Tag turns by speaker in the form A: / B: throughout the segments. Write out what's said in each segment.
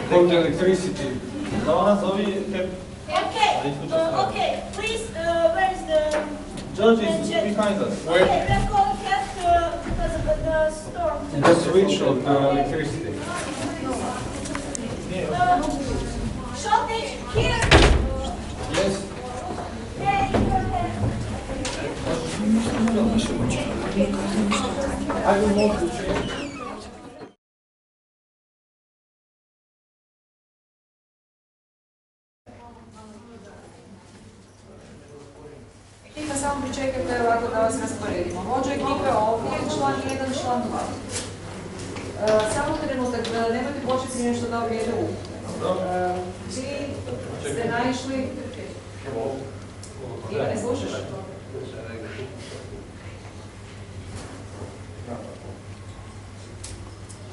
A: Called electricity.
B: Okay, please, where is the...
C: Judge is behind us.
B: Okay, we're calling help because of the storm.
A: The switch of the electricity.
B: Shortage here.
A: Yes.
B: Okay, go ahead.
A: I will move the change.
D: Ekipa samo pričekajte ovako da vas rasporedimo. Vođa ekipe ovdje, član 1, član 2. Samo trenutak, nemojte početi nešto da uvijete u. Vi ste naišli... Iva, ne slušaš?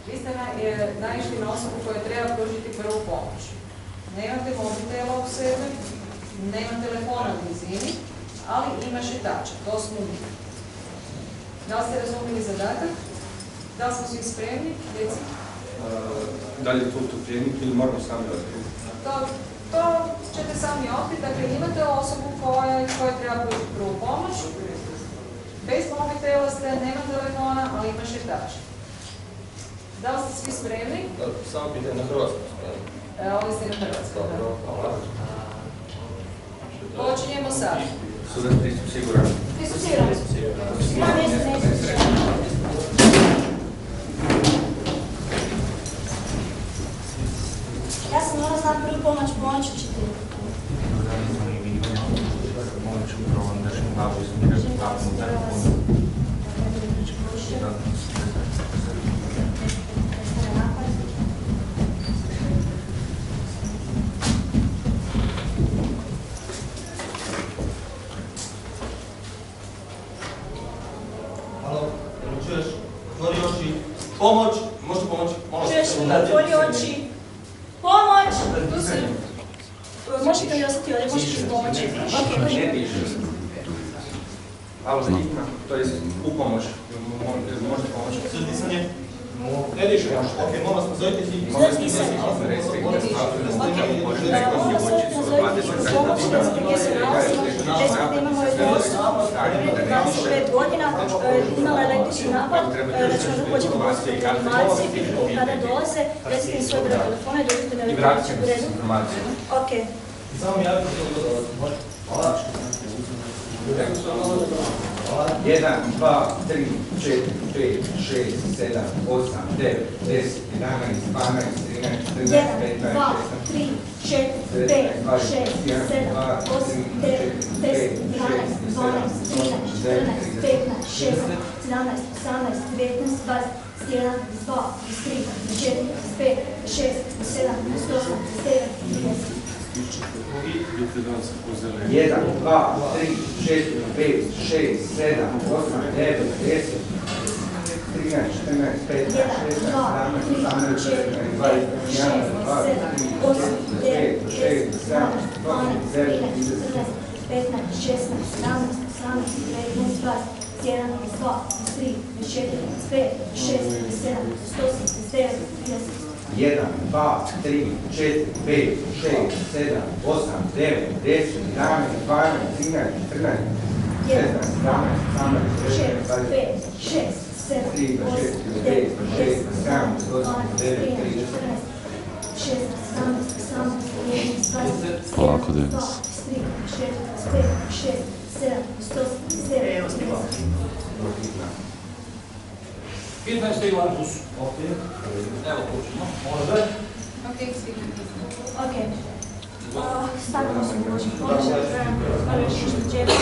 D: Vi ste naišli na osobu koja treba pružiti prvu pomoć. Nemate mobitela u sebi, nema telefona u blizini, ali ima šetača, to smo mi. Da li ste razumili zadatak? Da li smo svi spremni? Deci?
A: Da li je to utopljenik ili moramo sami otkriti?
D: To ćete sami otkriti, dakle imate osobu koja treba pružiti prvu pomoć, bez mobitela ste, nema telefona, ali ima šetača. Da li ste svi spremni?
C: Samo pitanje na hrvatskom spremni.
D: Ovdje ste na hrvatskom. Počinjemo sad.
A: Sudac pristup siguran.
B: Pristup siguran. Ja nešto neću. Ja sam morala znati prvu pomoć, pomoći ćete.
C: Pomoć, možete pomoći?
B: Čuješ, otvori oči. Pomoć! Tu si. Možete li ostati ovdje, možeš mi pomoći?
A: Alo, hitna, to je u pomoć. Možete pomoći?
C: Disanje? Ne dišu. Ok, molim vas, pozovite hitnu.
B: Imamo jednu osobu, 25 godina, imala električni napad, računalno hoće popustiti informacije, kada dolaze, recite im svoj broj telefona i dođete na električni u redu. Ok.
C: Samo mi javite što dolazi. Hvala.
E: 1, 2, 3, 4, 5, 6, 7, 8, 9, 10, 11, 12, 13, 14, 15,
B: 1, 2, 3, 4, 5, 6, 7, 8, 9, 10, 11, 12, 13, 14, 15, 16, 17, 18, 19, 20, 21, 22, 23, 24, 25, 26, 27, 28, 29, 30.
E: 1, 2, 3, 4, 5, 6, 7, 8, 9, 10, 13, 14, 15, 16, 17, 18, 19, 20, 21, 22, 1, 2, 3, 4, 5, 6, 7, 8, 9, 10, 11, 12, 13, 14, 15,
F: Polako, Denis.
C: 15 Ivan Bus. Evo počnemo. Može?
B: Ok. Stavimo se u lođe počet, što džepa,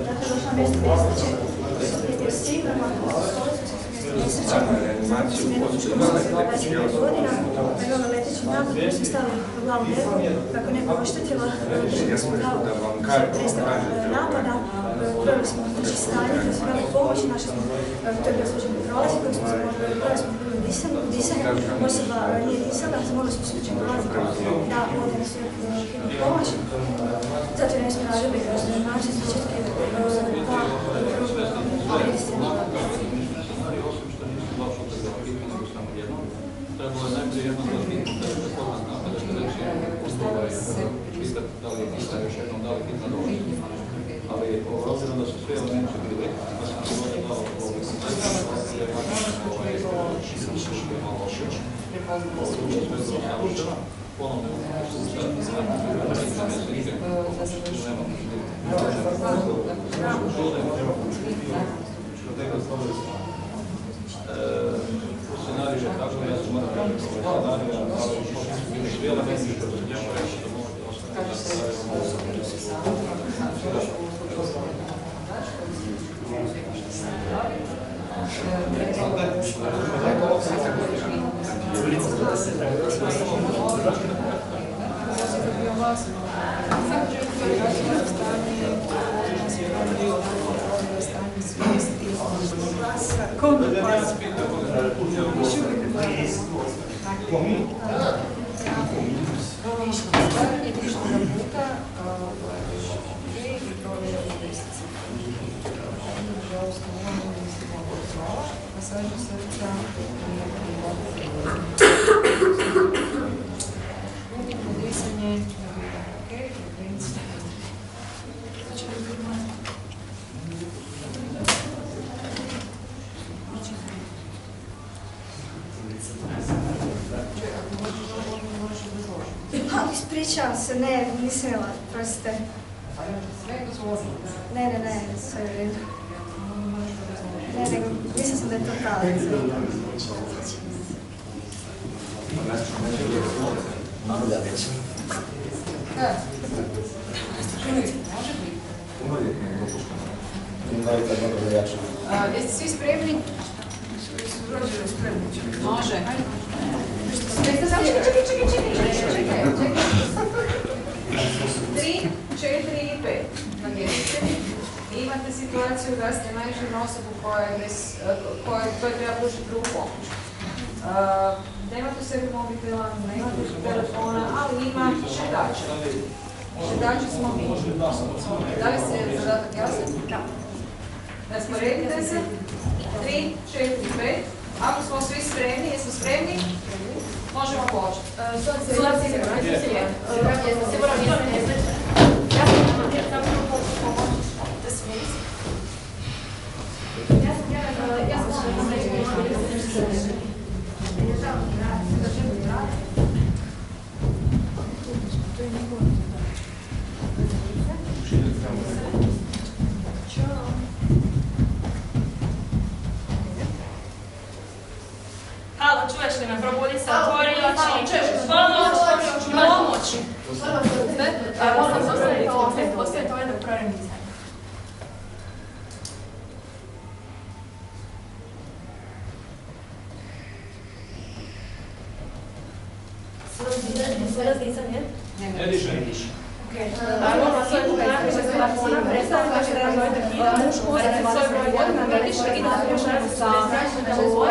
B: dakle, došla mjesto desniče, sigurno, godina, nego na letećem napadu, koji sam stavila u glavu deku, kako neko oštetila glavu predstavnog napada, upravili smo stanje, koje su imali pomoći, našli smo, to je bio slučaj prolazi, koji smo upravili smo disanje, osoba nije disala, morali smo slučaj prolazi, da, ovdje nas je pomoć, zato ne smo radili način slučajke,
F: trebalo je najprije jednom da pitati da li je hitna još jednom, da li je hitna došla. Ali obzirom da su sve elementi bili, da sam se ovdje dao malo loše, ponovno scenarij je tako, ja sam moram reći scenarija, ali svi elementi što se njemu reći da možete
B: Ispričavam se, ne, nisam imala, prostite.
D: Sve je dozvoljeno.
B: Ne, sve je u redu. Ne, nego, mislila sam da je to talent.
D: Jeste svi spremni? Može. Čekaj. 3, 4 i 5. Imate situaciju da ste naišli na osobu kojoj treba pružiti drugu pomoć. Nemate u sebi mobitela, nemate telefona, ali ima šetača. Šetači smo mi. Da li se zadatak jasan? Da. Rasporedite se. 3, 4, 5. Ako smo svi spremni, jesmo spremni? Možemo početi.
G: Halo, čuješ li me? Probudi se, otvori oči. Pomoći. Ostavite ovaj da provjerim dizajn. Sve razdizanje?
F: Ne diše.
G: Naravno, na svoj napiše s telefona, predstavljam da ćete razvojiti hida, recite svoj broj godina, napiše i da se još nešto sa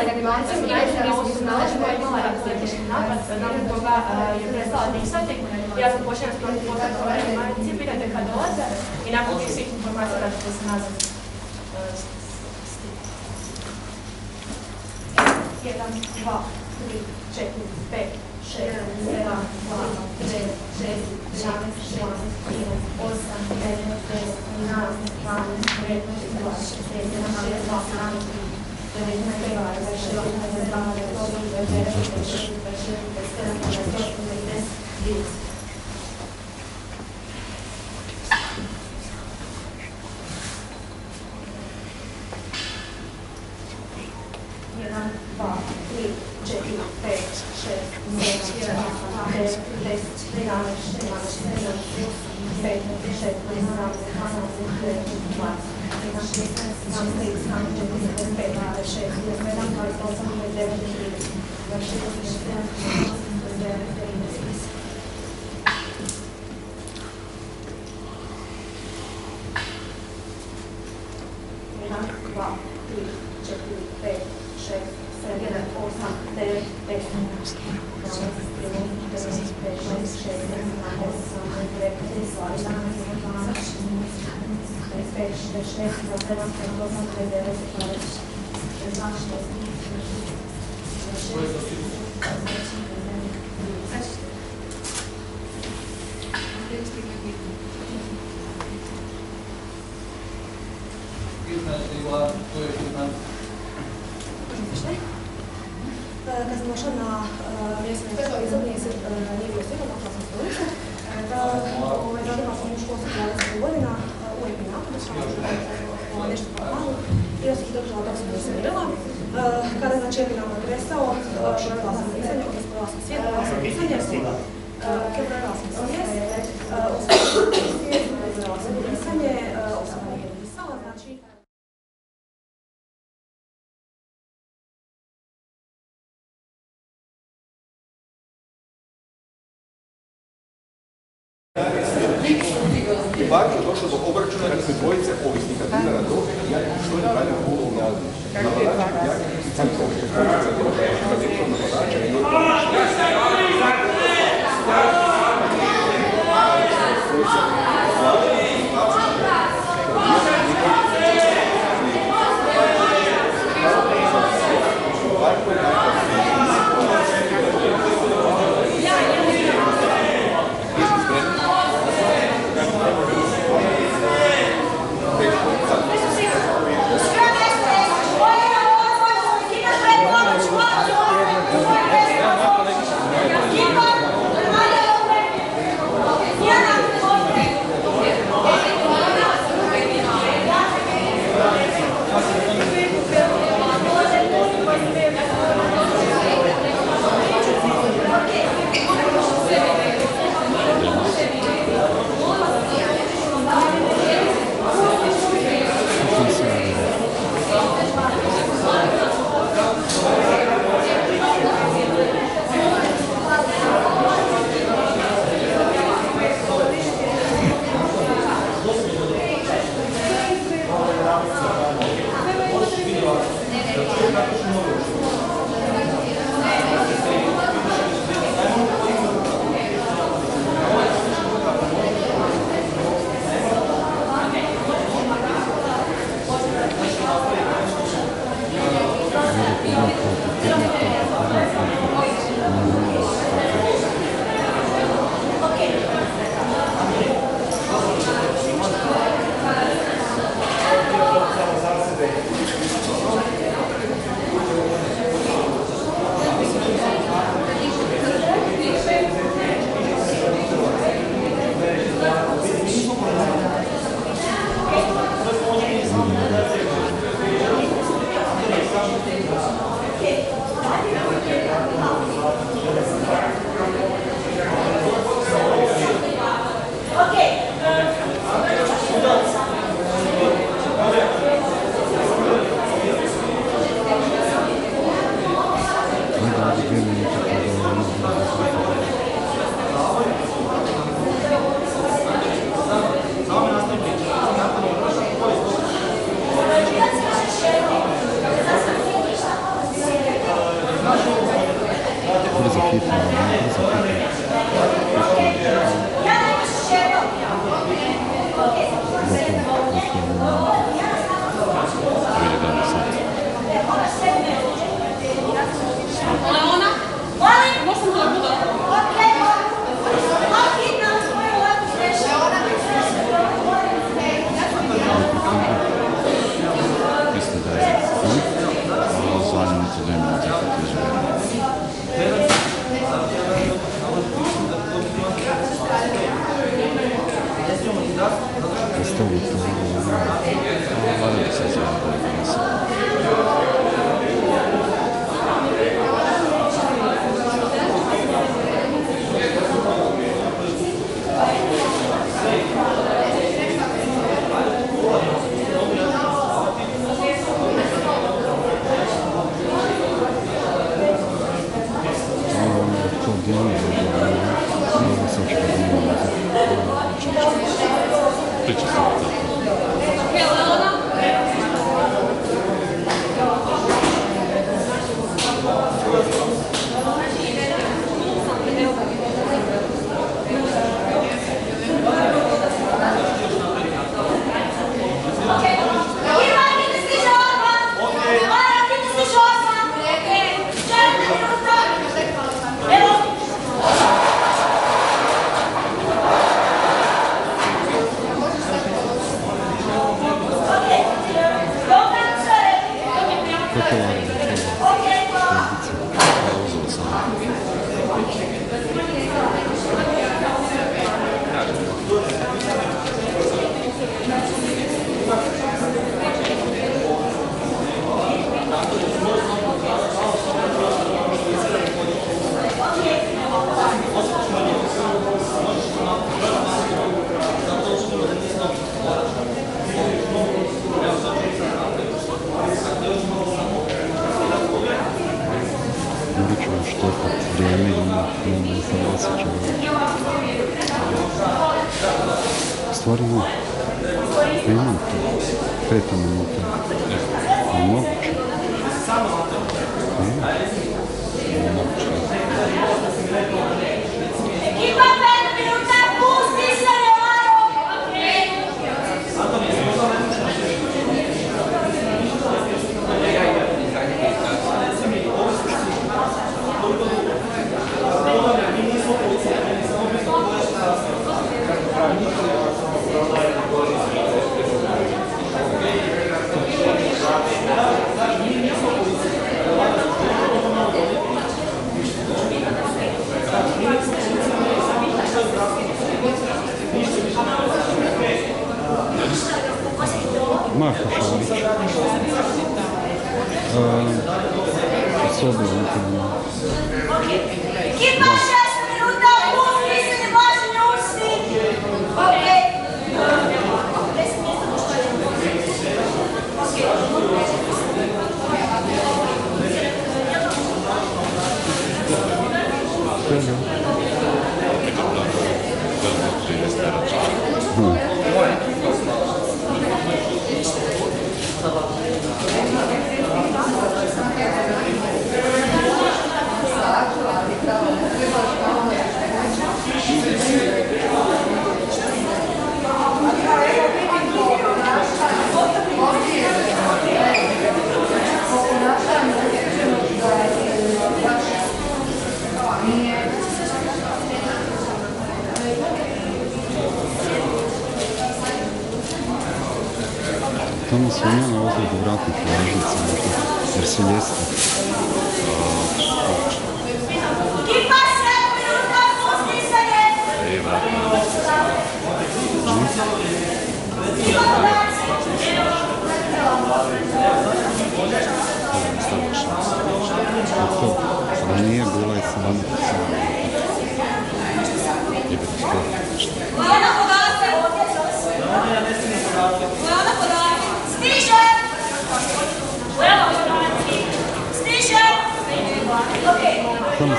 G: reanimacijom i najbolje su nalaži koja je imala epileptički napad, nakon toga je prestala disati. Ja sam počela sprovati potratu o reanimaciji, pitajte kad dolaze i nakon tih svih informacija da ćete se nazad. 1, 2, 3, 4, 5, 6, 7, 8, 9, 10, 11, 12, 13, 14, 15, 16, 17, 18, 19, 20, 21, 1, 2, 3, 4, 5, 6, 7, 8, 9, 10, 11, 12, 13, 14, 15, 16, 17, 18, 19, 20, 21, 22, 23, 24, 25, 26, 27, 28, 29, 30. Kad sam došla na mjesto izobnije, nije bilo sigurno kao sam studica. Zadima sam u školstvu 20 godina, uvijek mi napad, nešto po planu. I da sam se držala dok sam nisam igrala. Kada znači je mi napad prestao, provjerila sam pisanje, odnosno sam svijet, provjerila sam pisanje, provjerila sam svijest, provjerila sam pisanje, osoba nije pisala, znači...
F: U Bakru je došlo do obračuna između dvojice ovisnika dilera droge i što je dalje u javnosti.
H: Priča se o tako. Kako je uzeo sam? Morat ćemo štepat vrijeme i nema informacije će reći. Stvari imam. Imam to. 5 minuta. Je moguće? Moguće.
B: Ekipa 5 minuta, pusti se,
H: Marko Šarić. Sobi unutarno.
B: Ekipa 6 minuta, pusti se, ne može ne ušti. Okej. 10 mjesta
H: Tamo su imali ozljede vratnih ležnica možda, jer su ljestve.
B: Ekipa 7 minuta, pusti se, ne.
H: Vratne ležnice. Ali nije bila i sama.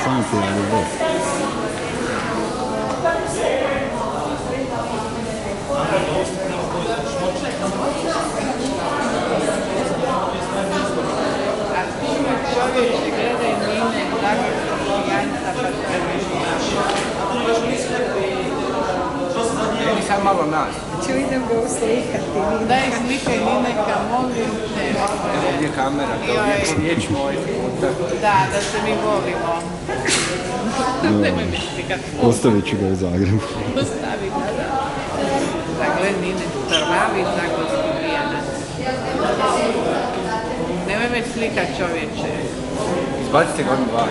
H: Samo ti je ljubav.
I: Čovječe gledaj mine, tako janjca pa
E: Evo sad malo nas.
I: ću idem ga uslikati. Daj slikaj Nineka, molim te.
E: Evo gdje kamera, to je riječ moj puta.
I: Da se mi volimo. Nemoj mi slikati.
H: Ostavit ću ga u Zagrebu.
I: Ostavi ga, da. Da gled Ninek, prvavi, tako spijena. Nemoj me slikat čovječe.
E: Izbacite ga odmah van.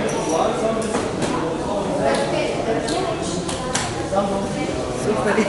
I: Super.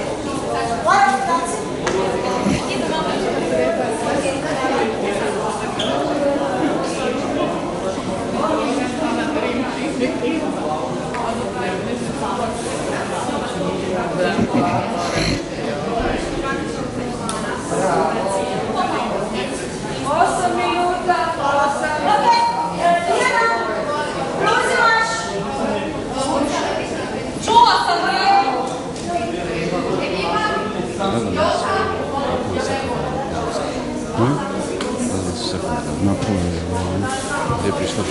H: Napravili gdje je prišla?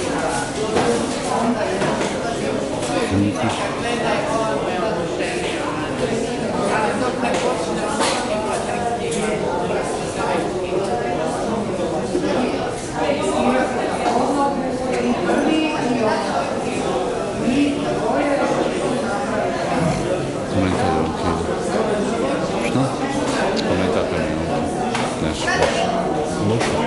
H: Što? Komentator mi je nešto loše.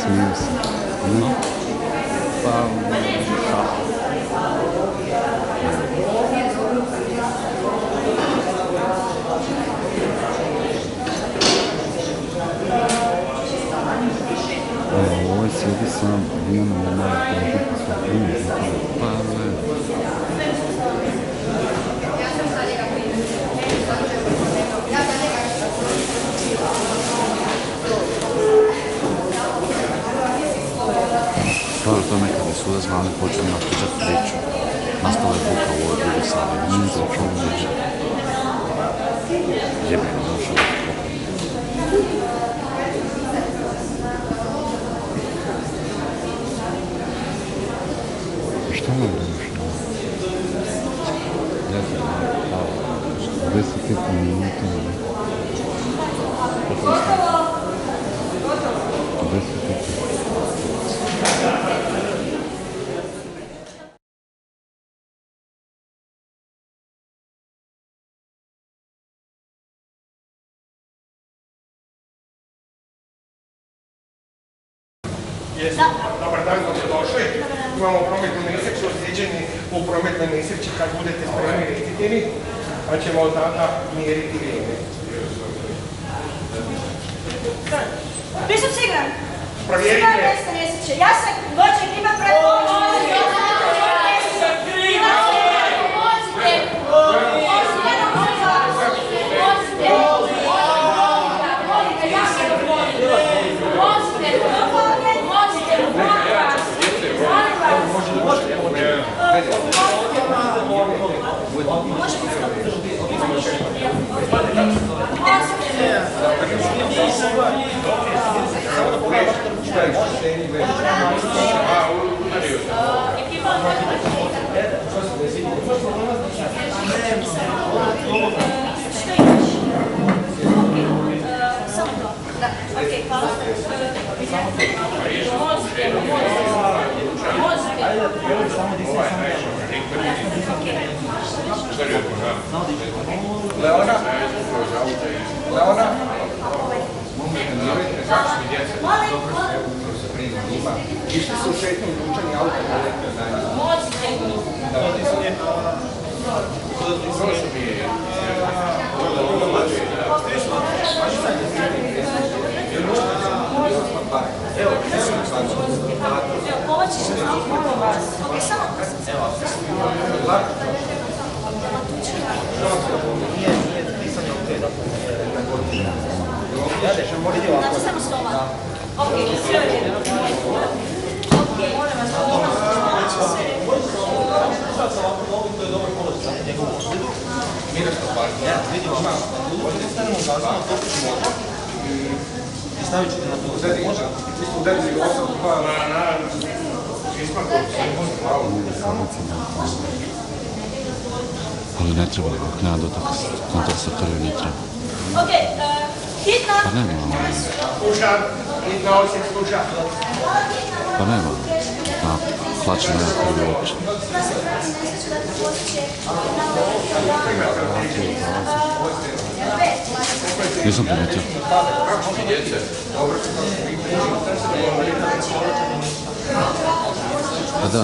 H: smiju se. Ne?
F: Pa,
H: Ovaj sjedi sam, imamo na malo pažnje pa sve primjer. Pa ne. Stvar u tome kada su odazvali počeli nas pričati priču. Nastala je buka u ovoj drugoj sali. Nije to čuo neće. Jebeno došao. Šta nam došao? Ja znam, 10 minuta. 10
C: Dobar dan, dobrodošli. Imamo prometnu nesreću, ozlijeđeni u prometnoj nesreći. Kad budete spremni, recite mi, pa ćemo od tada mjeriti vrijeme.
B: Vi su siguran?
C: Provjerite.
B: Siguran mjesto nesreće. Ja sam vođak, ima
E: Leona? Leona? Išli su u šetnju ručani auto.
H: Ali ne treba, ako nema dotak kontakt sa krvi, ne treba.
B: Ok, hitna.
H: Pa nema ono.
C: Slušam, hitna osjek, slušam.
H: Pa nema. Na hlače nema krvi uopće. Nisam primetio. Pa da,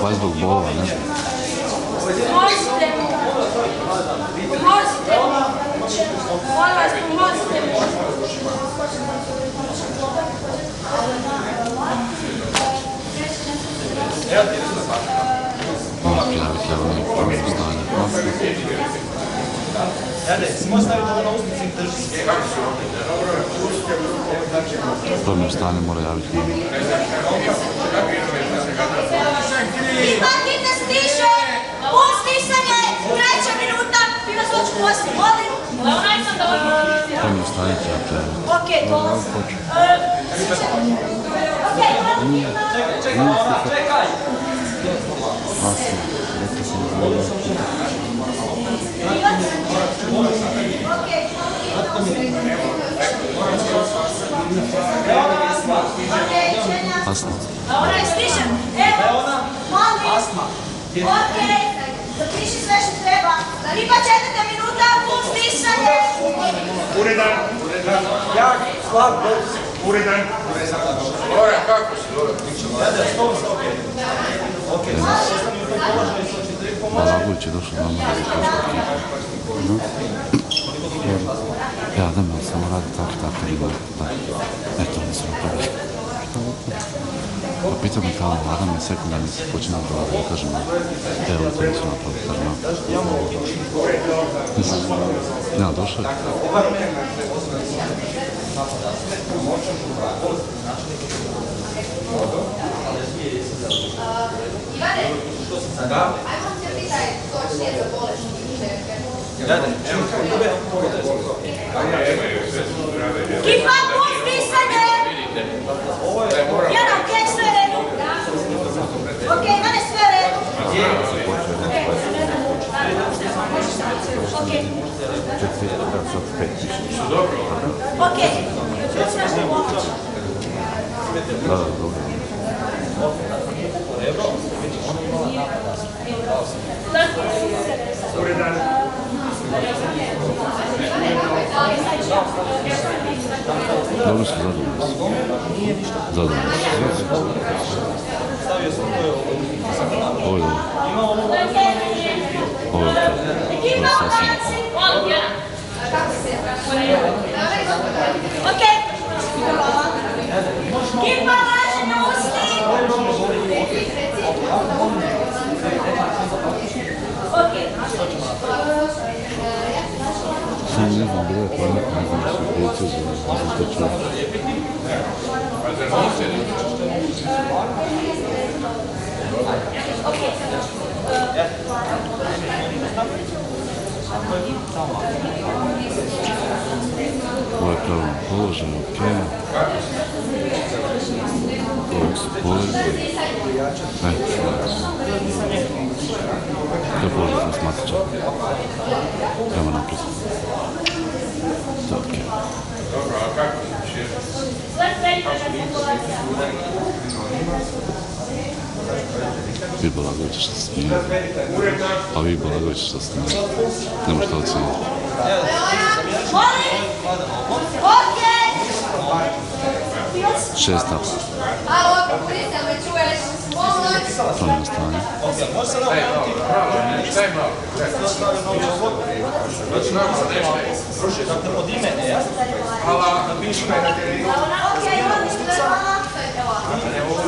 H: baš zbog bolova, ne znam.
B: Pomozite mu! Pomozite mu! Molim vas, pomozite mu!
H: Moram prijaviti, evo mi prvom stanju. Prvom stanju mora javiti njim.
B: Hitna stiže! Pun stisanje! 3. minuta! Vi vas hoću poslije, molim!
H: Prvom stanju će ja prijaviti.
B: Ok, dolazim.
H: Čekaj! Asno, rekao sam zelo. Asno.
B: Stižem! Evo! Molim! Ok! Zapiši sve što treba. Riba 4. minuta, pun stisanje!
C: Uredan. Jak, slab, uredan. Lora, kako si, Lora?
H: Balaguć je došao do mene za prošle ja da me samo radi tako riba. Eto, nisam napravio. Pa pita me kao, Adam je sekundarni se počinao da ja kažem, evo to nisam napravio, kažem ja. Došao je.
J: Ivane, ajmo se pitaj točnije za bolest.
B: Kipa, pusti se ne! Jana, okej, sve je redu. Okej, Ivane, sve je redu. Okej. Okej.
H: Da, dobro. Dobro su zadovoljni. Ovo je sasvim.
B: Okej. Kipa, važi na usti. Okej.
H: Sam ne znam, bilo je pametno, ne znam što prijeci za to čuo. Ovo je pravilno položaj, okej. Ovo su poleži. To je položaj za asmatičar. Prema naprijed. To je okej.
C: Dobro, a kako će?
H: Vi Balagović što se smije. A vi Balagović što se smije. Ne možete ocijeniti. Šesta.
J: Alo, kurite, me čuješ? Pomoć!
H: Promjena stanja.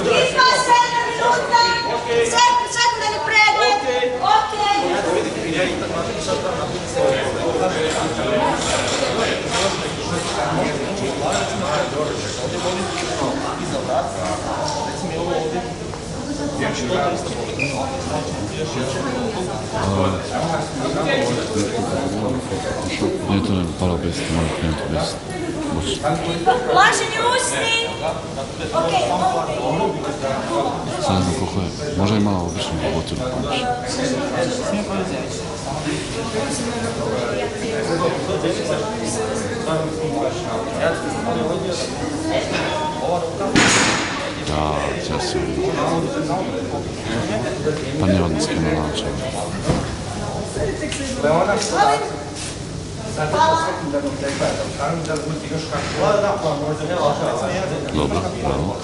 B: Kipa, 7 minuta. Sekundarni pregled. Okej.
H: Nije to nego pala bez, mora krenuti bez.
B: Laženi usni. Okej,
H: Sad ne znam koliko je, možda i malo obično botiru pomoć. Da, ja se vidim. Pa nije odnos kino način. Dobro, bravo.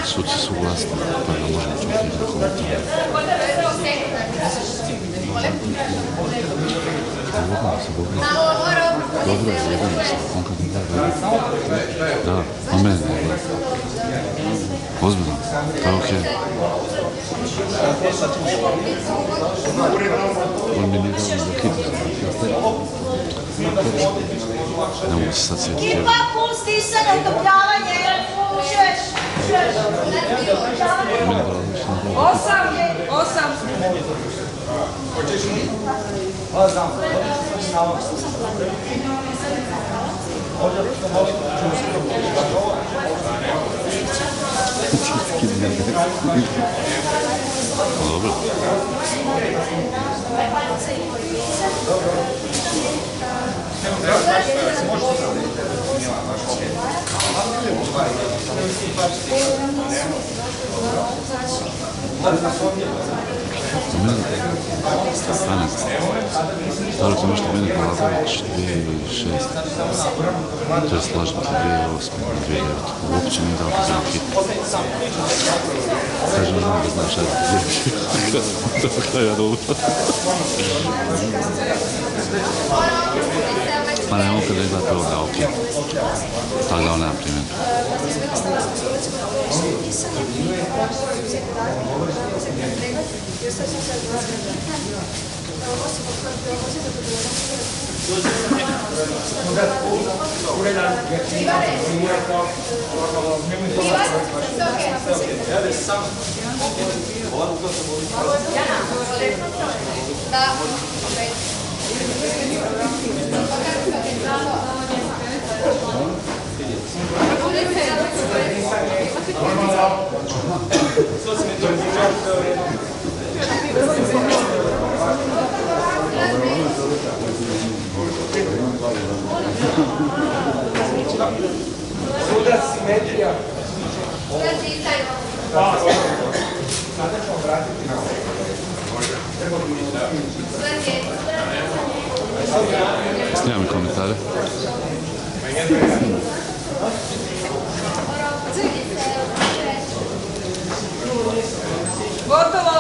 H: Suci su glasni, pa ga možemo čuti na komentare. Dobro je, jebeno se, konkretno da, a mene ne gleda. Ozbiljno, to je okej. On mi nije dao da hitu ne mogu se sad sjetiti.
B: Kipa, pusti se na utopljavanje. Čuješ?
H: Mene Balagović ne dao da hitu. 8. Dobro. Stanak. Stavili smo nešto meni Vladović 2006. To je slažem se 2008. na 2009. Uopće nije dao za hit. Kažem, znam da znaš ajde to kada ja dobu. Pa ne mogu kada je gledati ovoga, ok. Tako da on nema primjer.
C: Sudac, simetrija. Sada ćemo vratiti na ovo.
H: Snimam komentare.
D: Gotovo!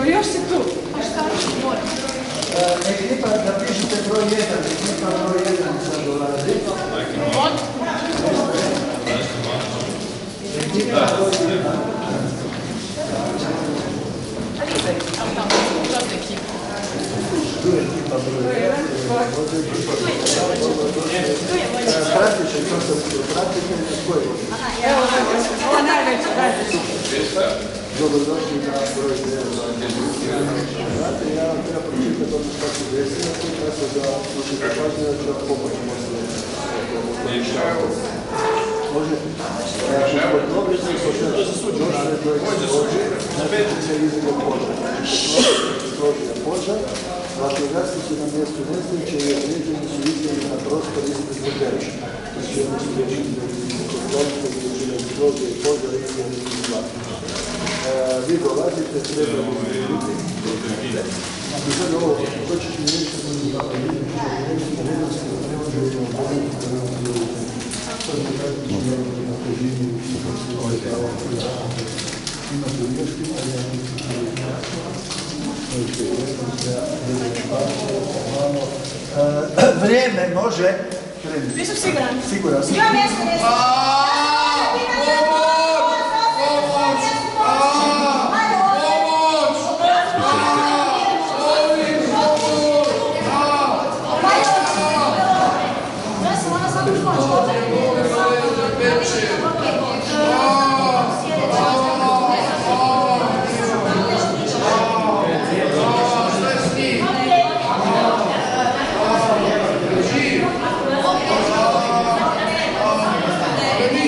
G: Još si tu.
E: Ekipa, napišite broj 1, ekipa broj 1 sad dolazi. Ekipa broj 1. Tu je ekipa broj 1. Pratit će to što se pratite, koji?
G: Evo, ovo najveće, dajte.
E: Dobrodošli na broj 1. Ja vam treba pročitati ono što se desilo, tako da slušajte pažnje, da ću vam pomoći možda može. Kod običnih došle do eksplozije, znači se izgleda požar. Eksplozija požar, vatrogasci su na mjestu nesreće i određeni su izgledi na prostor ispred zbogarišta. Znači oni su rješeni da je kontrolite gdje će na eksplozije i požar i izgledi iz vatra. Vi dolazite, treba biti. I sad ovo, to ćeš mi reći da mi vrijeme može krenuti.
G: Vi su siguran?
E: Siguran sam.
G: Ja mjesto ne
C: Režim!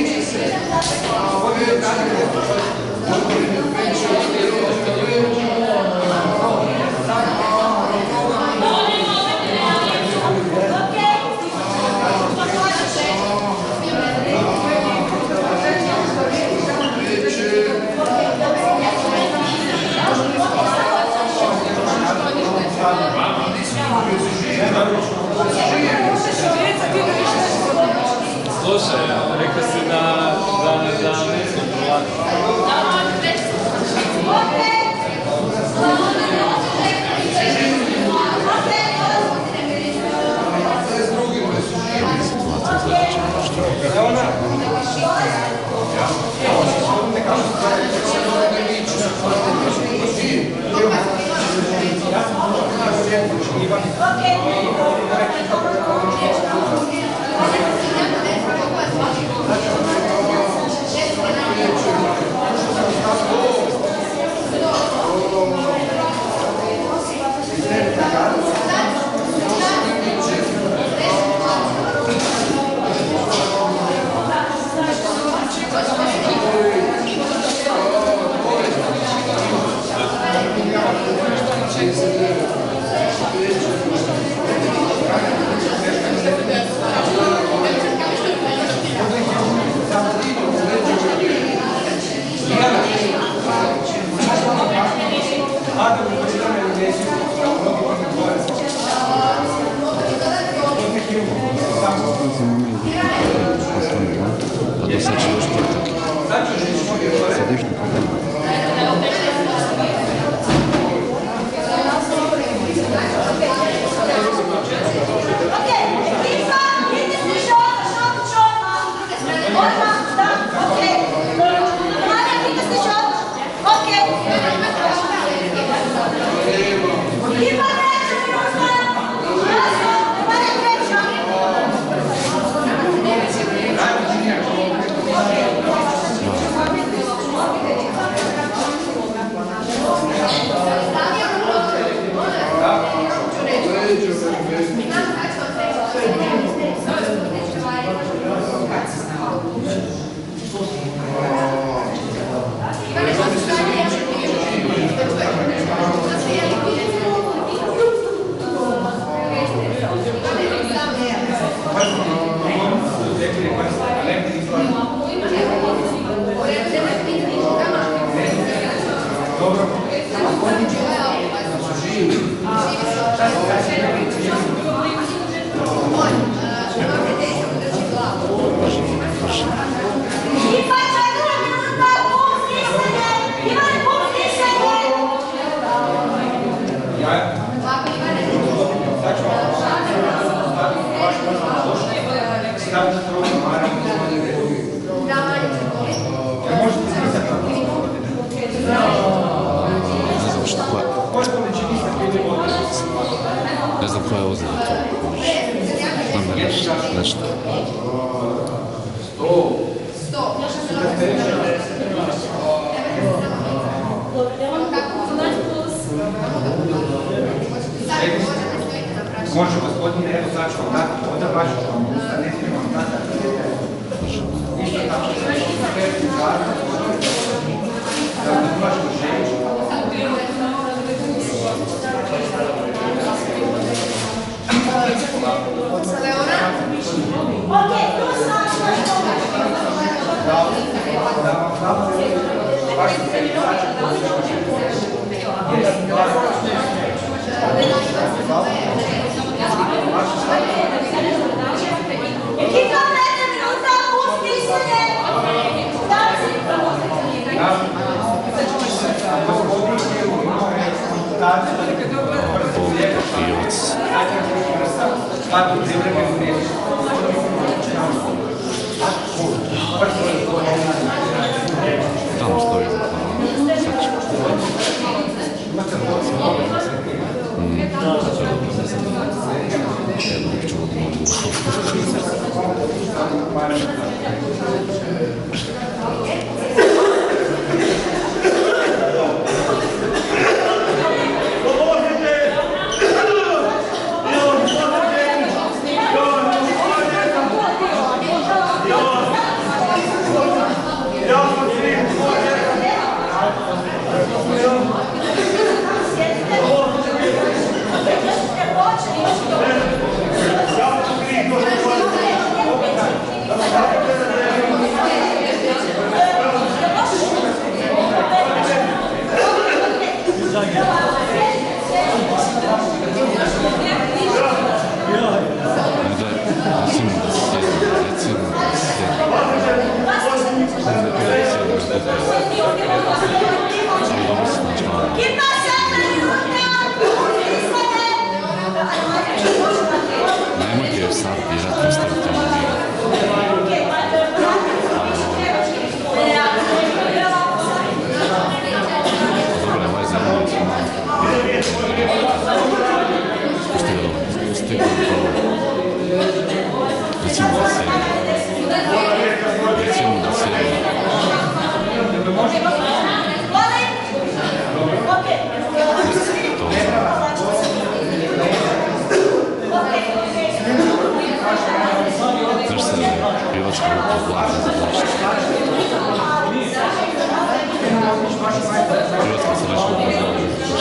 H: Nešto.
J: 100.
A: Može gospodine, evo sad ću vam dati, onda baš ću vam usta, ne smijem vam dati. Isto tako što je što perci zada, da vam baš žeći.
B: Ekipa 5 minuta, uspisanje!
H: Tamo stoji za Nemojte joj sad dirati, ostavite ono miru. Dobro, ovaj zemlji su malo. Pusti ga do toga. Recimo da sjedi. Recimo da sjedi. Znaš se Hrvatska ruka vlada za zaštitu. Hrvatska se naša ruka vlada za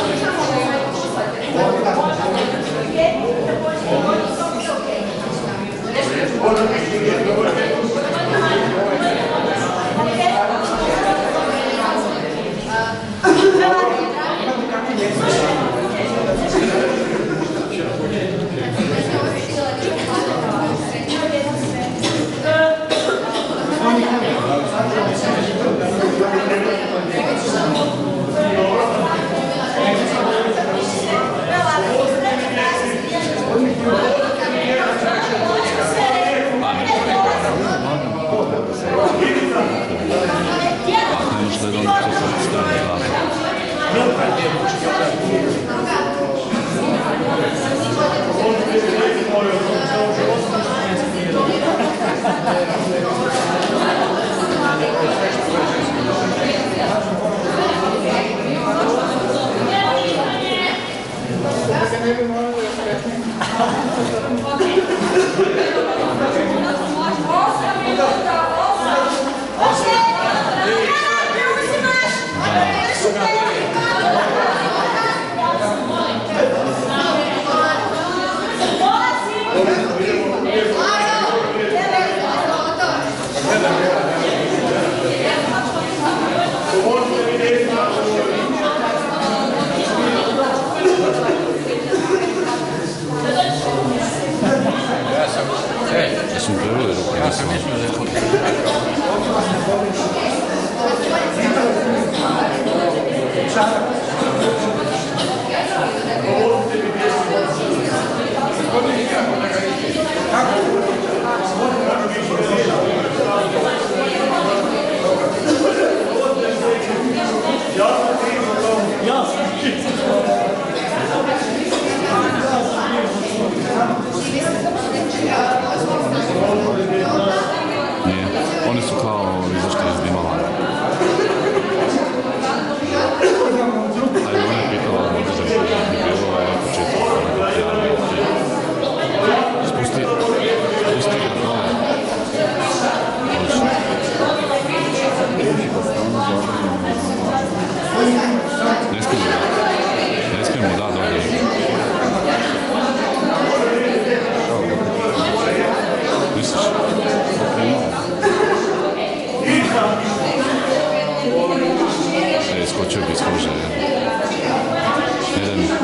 H: Skočio bi iz kože.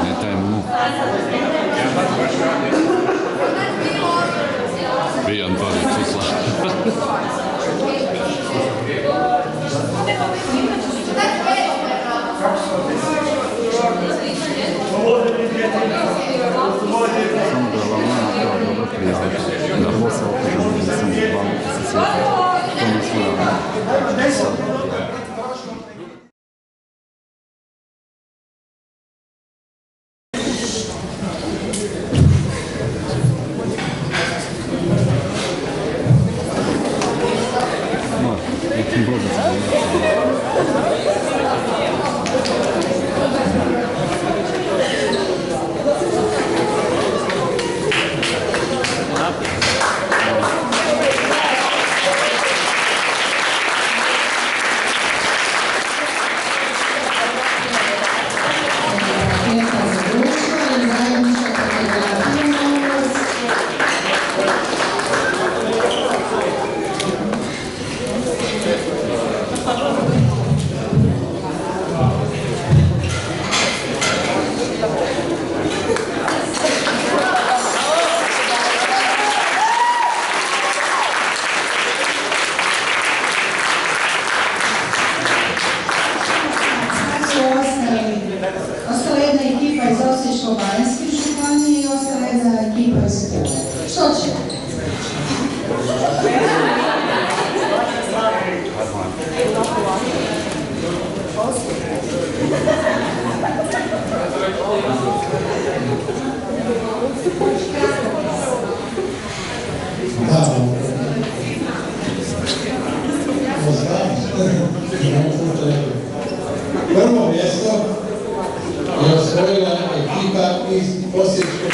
H: Ne taj mu. Pijan pali čusla. Samo da vam ono dobro prijaviti. Da posao opet nisam zvali se sjetiti. To mislim da
K: Prvo mjesto je osvojila ekipa iz Osječkog.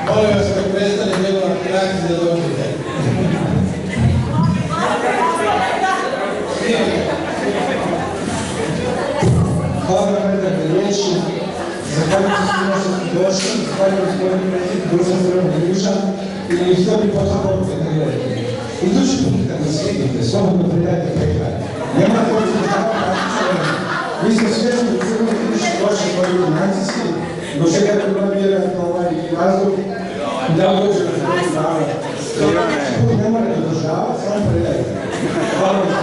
K: Molim vas da prestane njegova reakcija da dođete. Hvala vam da riječi. Zahvaljujem se svima što ste došli. Zahvaljujem gospodinu predsjedniku Društva Crvenog križa i što bi posao komunikirati. Idući put kad nas vidite, slobodno predajte prehranu. Nemate održavati praktično. Mi smo svjesni da Crveni križ došli koji financijski, do čega je bila vjerojatno ovaj razlog da dođe na svoj pravo. Put ne morate održavati, samo predajte. Hvala vam što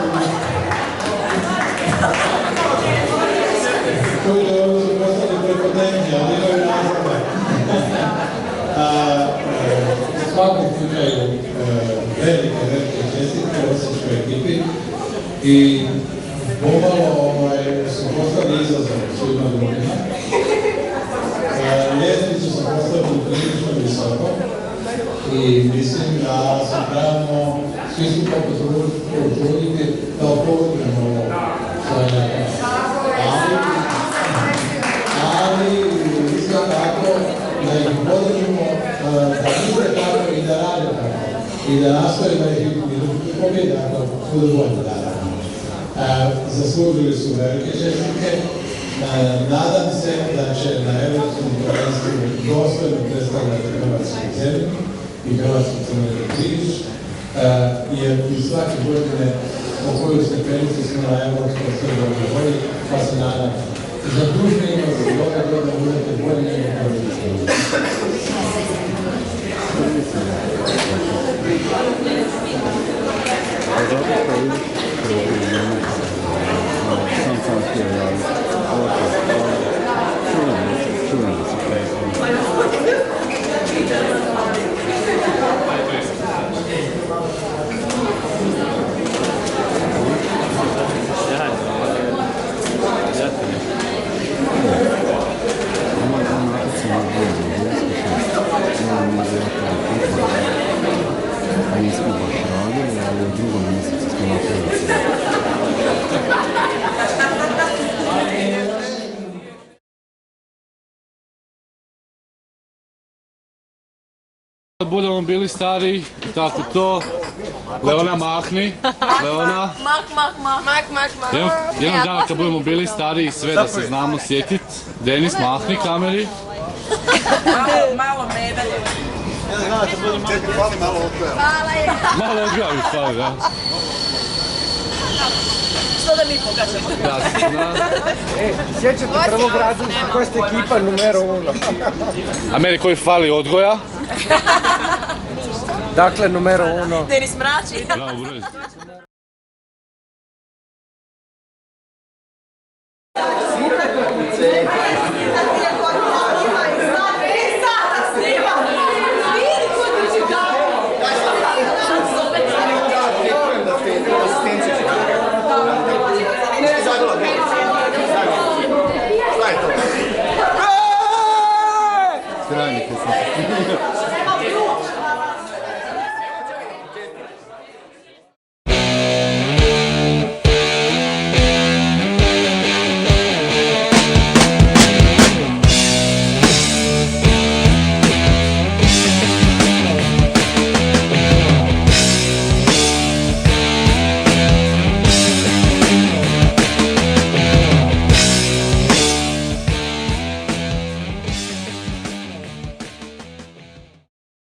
K: koji je ovo postali prepodnevni, ali imaju razloga. U svakom slučaju velike čestitke Osječkoj ekipi i pomalo su postali izazov svima drugima. Ljestvicu su postavili prilično visoko i mislim da se trebamo svi skupa potruditi da opovrgnemo ovo svoje. Ali isto tako da ih podržimo da bude tako i da rade tako i da nastoje da ih pobjede ako budu voljni da rade. Zaslužili su velike čestitke. Nadam se da će na Europskom prvenstvu dostojno predstavljati hrvatsku zemlju i Hrvatski Crveni križ, jer i svake godine po koju stepenicu smo na Europskom crvenom voli, pa se nadam zadužnijima za ove godine budete bolji nego prvi.
H: Sam htio javiti. Čujem da se nismo baš radili, ali u drugom mjesecu smo napravili. Budemo bili stariji, tako to. Leona mahni, Leona.
G: Mak.
H: Jedan dan kad budemo bili stariji, sve da se znamo sjetit. Denis, mahni kameri.
D: Malo medalje.
H: Malo odgoja mi fali, da.
G: Što da mi pokažemo?
C: Sjećate prvog razreda koja ste ekipa numero 1?
H: A meni koji fali odgoja?
C: Dakle, numero 1.
G: Denis mrači.
H: Bravo, brez. Krajnik je sam.